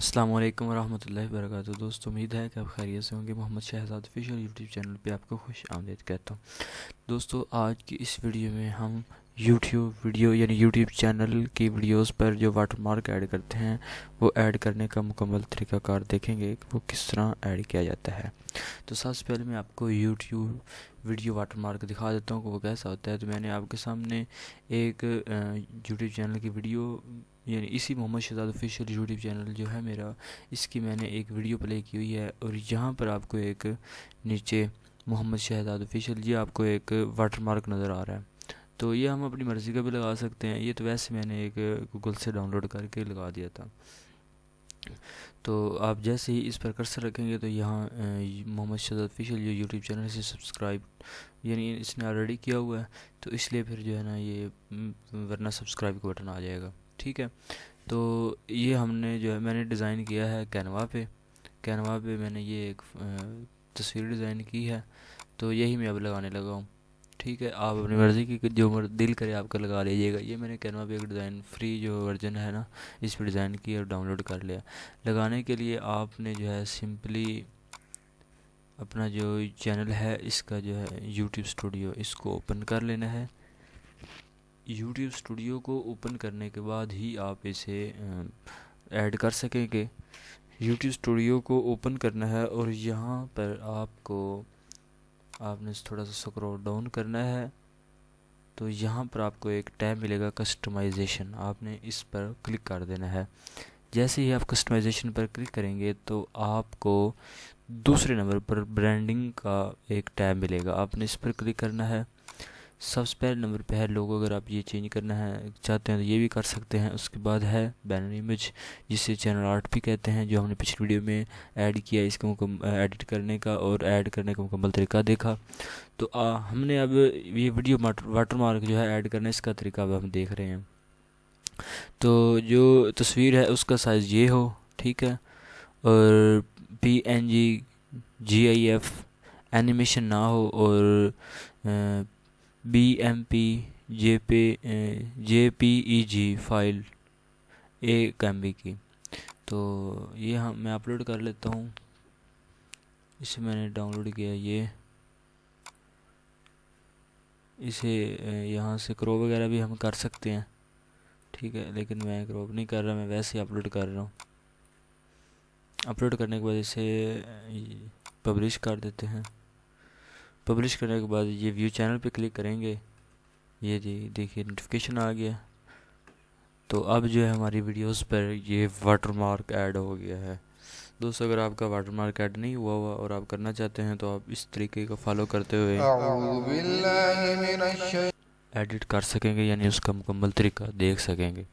अस्सलाम वालेकुम वरहमतुल्लाहि वबरकातुहू। दोस्तों, उम्मीद है कि आप खैरियत से होंगे। Mohammad Shahzad official YouTube channel पे आपको खुश आमदीद कहता हूँ। दोस्तों, आज की इस वीडियो में हम यूट्यूब वीडियो यानी यूट्यूब चैनल की वीडियोस पर जो वाटरमार्क ऐड करते हैं वो ऐड करने का मुकम्मल तरीक़ाकार देखेंगे कि वो किस तरह ऐड किया जाता है। तो सबसे पहले मैं आपको यूट्यूब वीडियो वाटरमार्क दिखा देता हूँ कि वो कैसा होता है। तो मैंने आपके सामने एक यूट्यूब चैनल की वीडियो यानी इसी Mohammad Shahzad official YouTube channel जो है मेरा, इसकी मैंने एक वीडियो प्ले की हुई है और यहाँ पर आपको एक नीचे मोहम्मद शहजाद ऑफिशियल ये आपको एक वाटरमार्क नज़र आ रहा है। तो ये हम अपनी मर्ज़ी का भी लगा सकते हैं। ये तो वैसे मैंने एक गूगल से डाउनलोड करके लगा दिया था। तो आप जैसे ही इस पर कर्सर रखेंगे तो यहाँ मोहम्मद शहजाद ऑफिशियल जो यूट्यूब चैनल से सब्सक्राइब यानी इसने ऑलरेडी किया हुआ है, तो इसलिए फिर जो है ना ये वरना सब्सक्राइब का बटन आ जाएगा। ठीक है, तो ये हमने जो है मैंने डिज़ाइन किया है कैनवा पे मैंने ये एक तस्वीर डिज़ाइन की है। तो यही मैं अब लगाने लगा हूँ। ठीक है, आप अपनी मर्ज़ी की जो दिल करे आपका लगा लीजिएगा। ये मैंने कैनवा पे एक डिज़ाइन फ्री जो वर्जन है ना, इस पर डिज़ाइन किया और डाउनलोड कर लिया। लगाने के लिए आपने जो है सिंपली अपना जो चैनल है इसका जो है यूट्यूब स्टूडियो, इसको ओपन कर लेना है। यूट्यूब स्टूडियो को ओपन करने के बाद ही आप इसे ऐड कर सकेंगे। यूट्यूब स्टूडियो को ओपन करना है और यहाँ पर आपने थोड़ा सा स्क्रॉल डाउन करना है। तो यहाँ पर आपको एक टैब मिलेगा कस्टमाइजेशन, आपने इस पर क्लिक कर देना है। जैसे ही आप कस्टमाइजेशन पर क्लिक करेंगे तो आपको दूसरे नंबर पर ब्रांडिंग का एक टैब मिलेगा, आपने इस पर क्लिक करना है। सबसे पहले नंबर पे है लोगो, अगर आप ये चेंज करना है चाहते हैं तो ये भी कर सकते हैं। उसके बाद है बैनर इमेज, जिसे चैनल आर्ट भी कहते हैं, जो हमने पिछली वीडियो में ऐड किया, इसको एडिट करने का और ऐड करने का मुकम्मल तरीका देखा। तो हमने अब ये वीडियो वाटरमार्क जो है ऐड करना, इसका तरीका अब हम देख रहे हैं। तो जो तस्वीर है उसका साइज़ ये हो, ठीक है, और PNG GIF एनिमेशन ना हो और BMP JPEG फाइल 1 MB की। तो ये मैं अपलोड कर लेता हूँ। इसे मैंने डाउनलोड किया, इसे यहाँ से क्रॉप वगैरह भी हम कर सकते हैं। ठीक है, लेकिन मैं क्रॉप नहीं कर रहा, मैं वैसे ही अपलोड कर रहा हूँ। अपलोड करने के बाद इसे पब्लिश कर देते हैं। पब्लिश करने के बाद ये व्यू चैनल पे क्लिक करेंगे, ये जी देखिए नोटिफिकेशन आ गया। तो अब जो है हमारी वीडियोस पर ये वाटरमार्क ऐड हो गया है। दोस्तों, अगर आपका वाटरमार्क ऐड नहीं हुआ और आप करना चाहते हैं तो आप इस तरीके को फॉलो करते हुए एडिट कर सकेंगे, यानी उसका मुकम्मल तरीका देख सकेंगे।